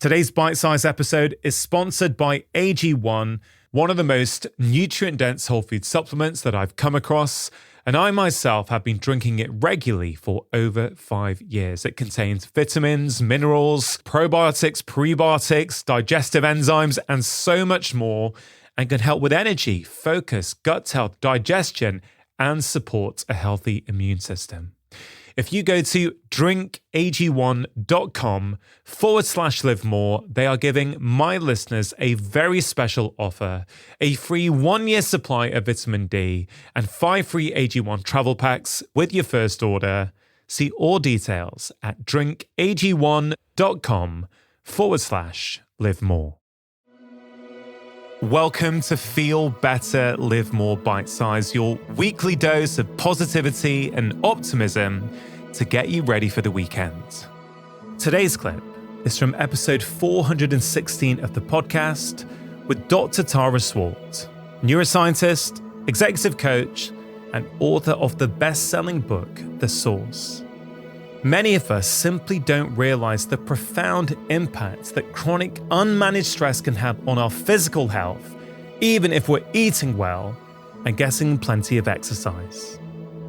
Today's bite-sized episode is sponsored by AG1, one of the most nutrient-dense whole food supplements that I've come across, and I myself have been drinking it regularly for over 5 years. It contains vitamins, minerals, probiotics, prebiotics, digestive enzymes, and so much more, and can help with energy, focus, gut health, digestion, and support a healthy immune system. If you go to drinkag1.com/live more, they are giving my listeners a very special offer, a free 1-year supply of vitamin D and 5 free AG1 travel packs with your first order. See all details at drinkag1.com/live more. Welcome to Feel Better, Live More Bite Size, your weekly dose of positivity and optimism to get you ready for the weekend. Today's clip is from episode 416 of the podcast with Dr. Tara Swart, neuroscientist, executive coach, and author of the best-selling book, The Source. Many of us simply don't realize the profound impact that chronic, unmanaged stress can have on our physical health, even if we're eating well and getting plenty of exercise.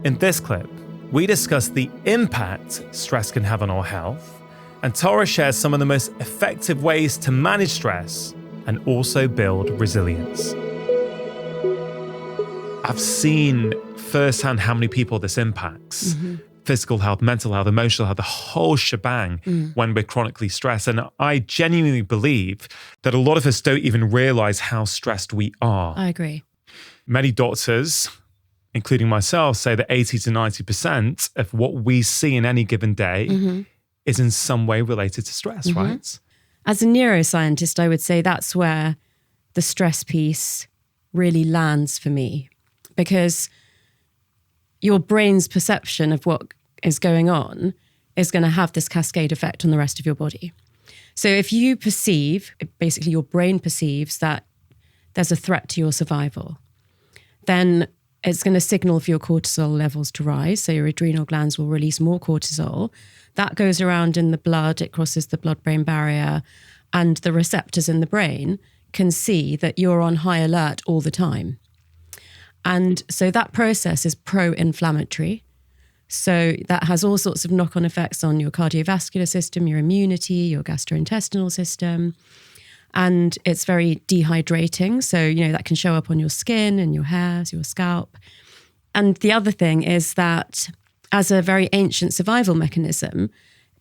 In this clip, we discuss the impact stress can have on our health, and Tara shares some of the most effective ways to manage stress and also build resilience. I've seen firsthand how many people this impacts. Physical health, mental health, emotional health, the whole shebang when we're chronically stressed. And I genuinely believe that a lot of us don't even realize how stressed we are. I agree. Many doctors, including myself, say that 80 to 90% of what we see in any given day is in some way related to stress, right? As a neuroscientist, I would say that's where the stress piece really lands for me, because your brain's perception of what is going on is going to have this cascade effect on the rest of your body. So if you perceive, basically your brain perceives that there's a threat to your survival, then it's going to signal for your cortisol levels to rise. So your adrenal glands will release more cortisol. That goes around in the blood, it crosses the blood-brain barrier, and the receptors in the brain can see that you're on high alert all the time. And so that process is pro-inflammatory. So that has all sorts of knock-on effects on your cardiovascular system, your immunity, your gastrointestinal system. And it's very dehydrating. So, that can show up on your skin and your hair, your scalp. And the other thing is that as a very ancient survival mechanism,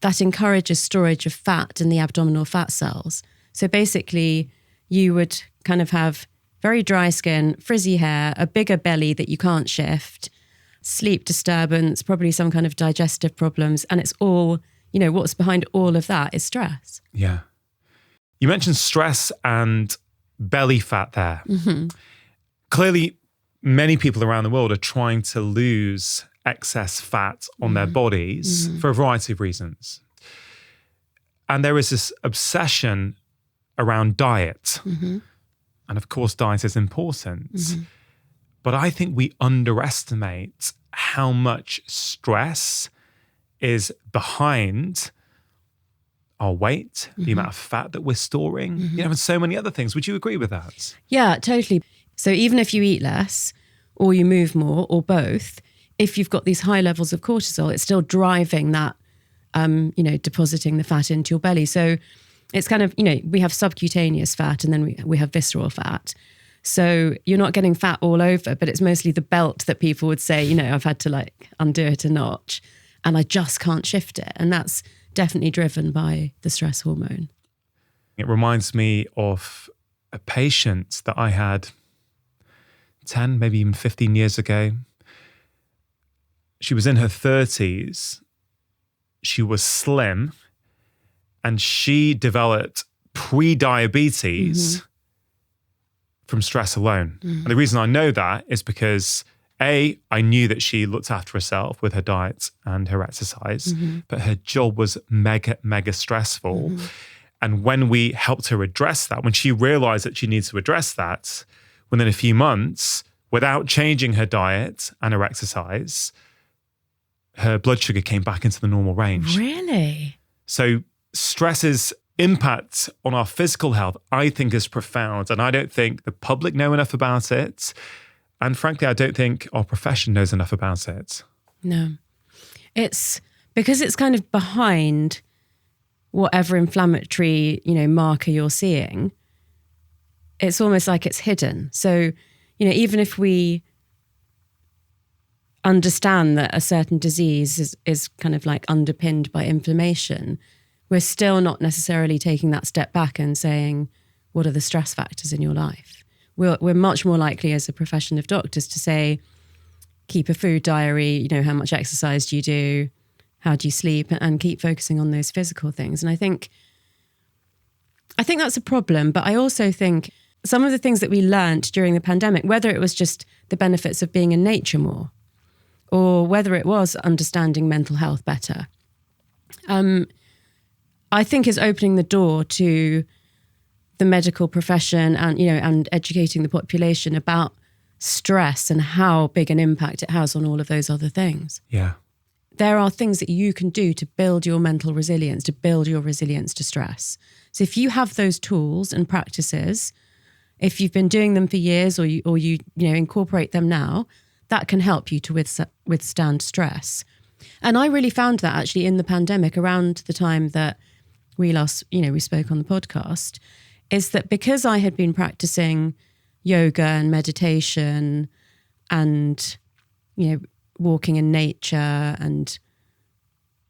that encourages storage of fat in the abdominal fat cells. So basically, you would kind of have very dry skin, frizzy hair, a bigger belly that you can't shift, sleep disturbance, probably some kind of digestive problems. And it's all, what's behind all of that is stress. Yeah. You mentioned stress and belly fat there. Clearly, many people around the world are trying to lose excess fat on their bodies for a variety of reasons. And there is this obsession around diet. And of course, diet is important. But I think we underestimate how much stress is behind our weight, the amount of fat that we're storing, and so many other things. Would you agree with that? Yeah, totally. So even if you eat less or you move more or both, if you've got these high levels of cortisol, it's still driving that, depositing the fat into your belly. So it's kind of, we have subcutaneous fat and then we have visceral fat. So you're not getting fat all over, but it's mostly the belt that people would say, I've had to undo it a notch and I just can't shift it. And that's definitely driven by the stress hormone. It reminds me of a patient that I had 10, maybe even 15 years ago. She was in her 30s. She was slim. And she developed pre-diabetes from stress alone. And the reason I know that is because I knew that she looked after herself with her diet and her exercise, but her job was mega, mega stressful. And when we helped her address that, when she realized that she needs to address that, within a few months, without changing her diet and her exercise, her blood sugar came back into the normal range. Really? So stress is impact on our physical health, I think, is profound. And I don't think the public know enough about it. And frankly, I don't think our profession knows enough about it. No. It's because it's kind of behind whatever inflammatory, marker you're seeing. It's almost like it's hidden. So, even if we understand that a certain disease is kind of like underpinned by inflammation, we're still not necessarily taking that step back and saying, what are the stress factors in your life? We're much more likely as a profession of doctors to say, keep a food diary, how much exercise do you do? How do you sleep? And keep focusing on those physical things. And I think that's a problem. But I also think some of the things that we learned during the pandemic, whether it was just the benefits of being in nature more, or whether it was understanding mental health better, I think is opening the door to the medical profession and educating the population about stress and how big an impact it has on all of those other things. Yeah. There are things that you can do to build your mental resilience, to build your resilience to stress. So if you have those tools and practices, if you've been doing them for years or you incorporate them now, that can help you to withstand stress. And I really found that actually in the pandemic, around the time that we spoke on the podcast, is that because I had been practicing yoga and meditation and, walking in nature and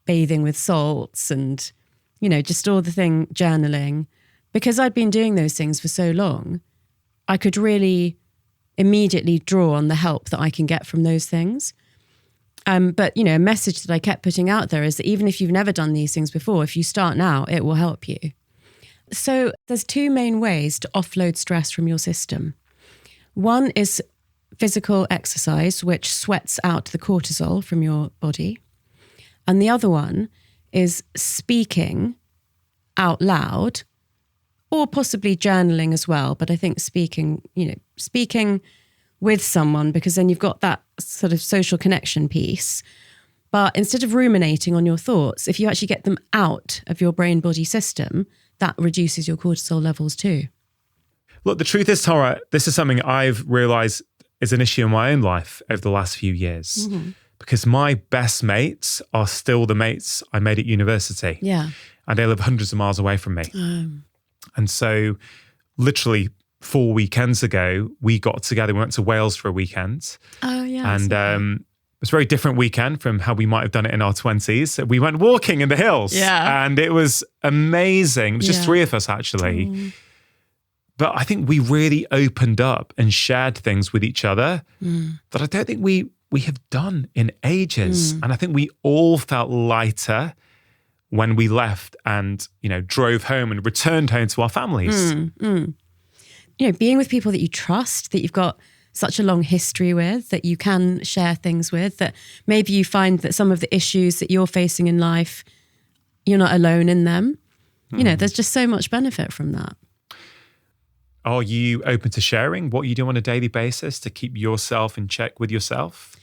bathing with salts and, just all the journaling, because I'd been doing those things for so long, I could really immediately draw on the help that I can get from those things. But, a message that I kept putting out there is that even if you've never done these things before, if you start now, it will help you. So there's two main ways to offload stress from your system. One is physical exercise, which sweats out the cortisol from your body. And the other one is speaking out loud, or possibly journaling as well. But I think speaking with someone, because then you've got that sort of social connection piece. But instead of ruminating on your thoughts, if you actually get them out of your brain-body system, that reduces your cortisol levels too. Look, the truth is, Tara, this is something I've realised is an issue in my own life over the last few years. Mm-hmm. Because my best mates are still the mates I made at university. Yeah. And they live hundreds of miles away from me. And so literally 4 weekends ago, we got together. We went to Wales for a weekend. Oh, yeah. And it was a very different weekend from how we might have done it in our 20s. We went walking in the hills. Yeah. And it was amazing. It was just three of us, actually. But I think we really opened up and shared things with each other that I don't think we have done in ages. And I think we all felt lighter when we left and, drove home and returned home to our families. Being with people that you trust, that you've got such a long history with, that you can share things with, that maybe you find that some of the issues that you're facing in life, you're not alone in them. There's just so much benefit from that. Are you open to sharing what you do on a daily basis to keep yourself in check with yourself?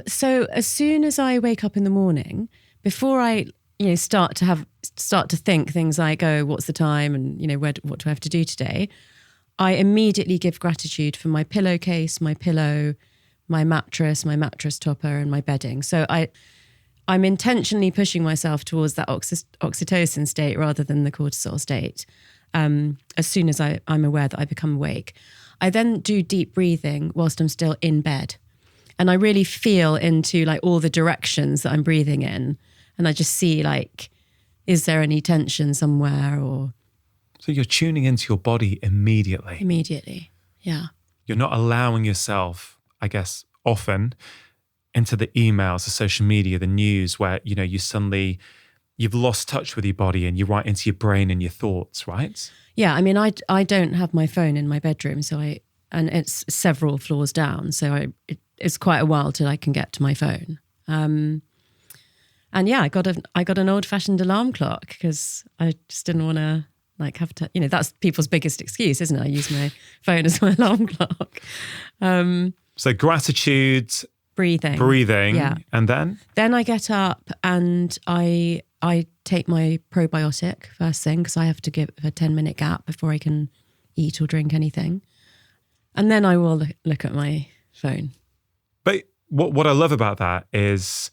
So as soon as I wake up in the morning, before I start to think things like, oh, what's the time and what do I have to do today, I immediately give gratitude for my pillowcase, my pillow, my mattress topper, and my bedding. So I'm intentionally pushing myself towards that oxytocin state rather than the cortisol state. As soon as I'm aware that I become awake, I then do deep breathing whilst I'm still in bed. And I really feel into all the directions that I'm breathing in. And I just see is there any tension somewhere or... So you're tuning into your body immediately. Immediately, yeah. You're not allowing yourself, I guess, often into the emails, the social media, the news where, you've lost touch with your body and you're right into your brain and your thoughts, right? Yeah, I mean, I don't have my phone in my bedroom, and it's several floors down, so it's quite a while till I can get to my phone. And yeah, I got an old-fashioned alarm clock because I just didn't want to have to, that's people's biggest excuse, isn't it? I use my phone as my alarm clock. So gratitude, breathing. Yeah. And then? Then I get up and I take my probiotic first thing because I have to give a 10-minute gap before I can eat or drink anything. And then I will look at my phone. But what I love about that is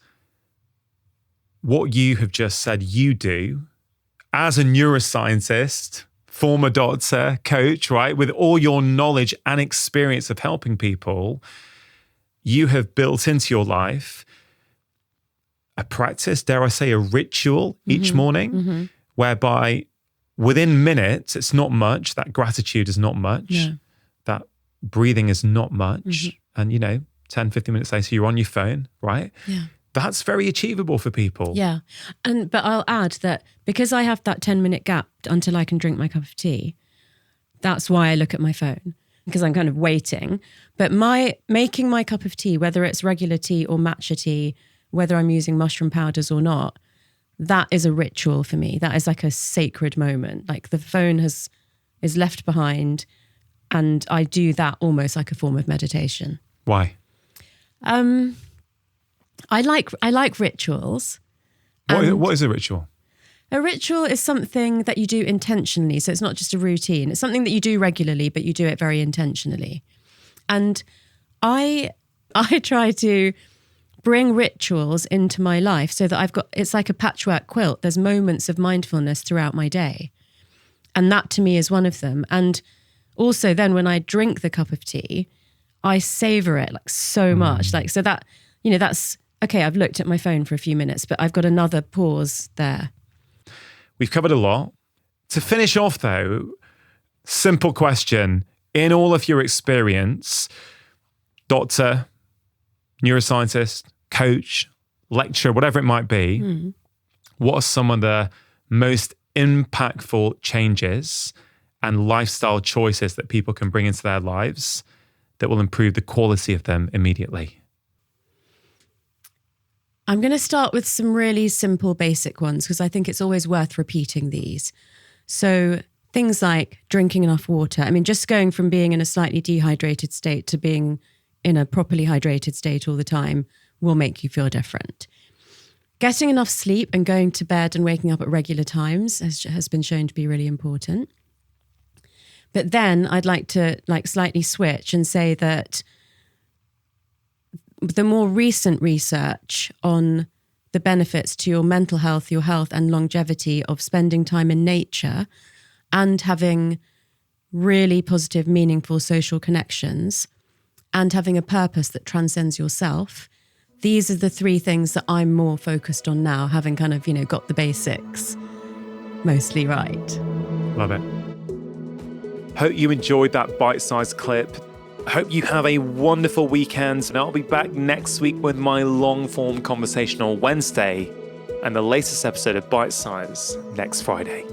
what you have just said you do as a neuroscientist, former doctor, coach, right? With all your knowledge and experience of helping people, you have built into your life a practice, dare I say, a ritual each morning, whereby within minutes, it's not much. That gratitude is not much. That breathing is not much. And, 10, 15 minutes later, you're on your phone, right? Yeah. That's very achievable for people. Yeah. But I'll add that because I have that 10-minute gap until I can drink my cup of tea, that's why I look at my phone, because I'm kind of waiting. But making my cup of tea, whether it's regular tea or matcha tea, whether I'm using mushroom powders or not, that is a ritual for me. That is like a sacred moment. Like the phone is left behind, and I do that almost like a form of meditation. Why? I like rituals. What is a ritual? A ritual is something that you do intentionally. So it's not just a routine. It's something that you do regularly, but you do it very intentionally. And I try to bring rituals into my life so that it's like a patchwork quilt. There's moments of mindfulness throughout my day. And that to me is one of them. And also then when I drink the cup of tea, I savor it like so much. Like, so that, that's, okay, I've looked at my phone for a few minutes, but I've got another pause there. We've covered a lot. To finish off though, simple question. In all of your experience, doctor, neuroscientist, coach, lecturer, whatever it might be, what are some of the most impactful changes and lifestyle choices that people can bring into their lives that will improve the quality of them immediately? I'm going to start with some really simple, basic ones because I think it's always worth repeating these. So things like drinking enough water. I mean, just going from being in a slightly dehydrated state to being in a properly hydrated state all the time will make you feel different. Getting enough sleep and going to bed and waking up at regular times has been shown to be really important. But then I'd like to slightly switch and say that the more recent research on the benefits to your mental health, your health and longevity of spending time in nature and having really positive, meaningful social connections and having a purpose that transcends yourself, these are the three things that I'm more focused on now, having kind of, got the basics mostly right. Love it. Hope you enjoyed that bite-sized clip. Hope you have a wonderful weekend, and I'll be back next week with my long-form conversation on Wednesday and the latest episode of Bite Size next Friday.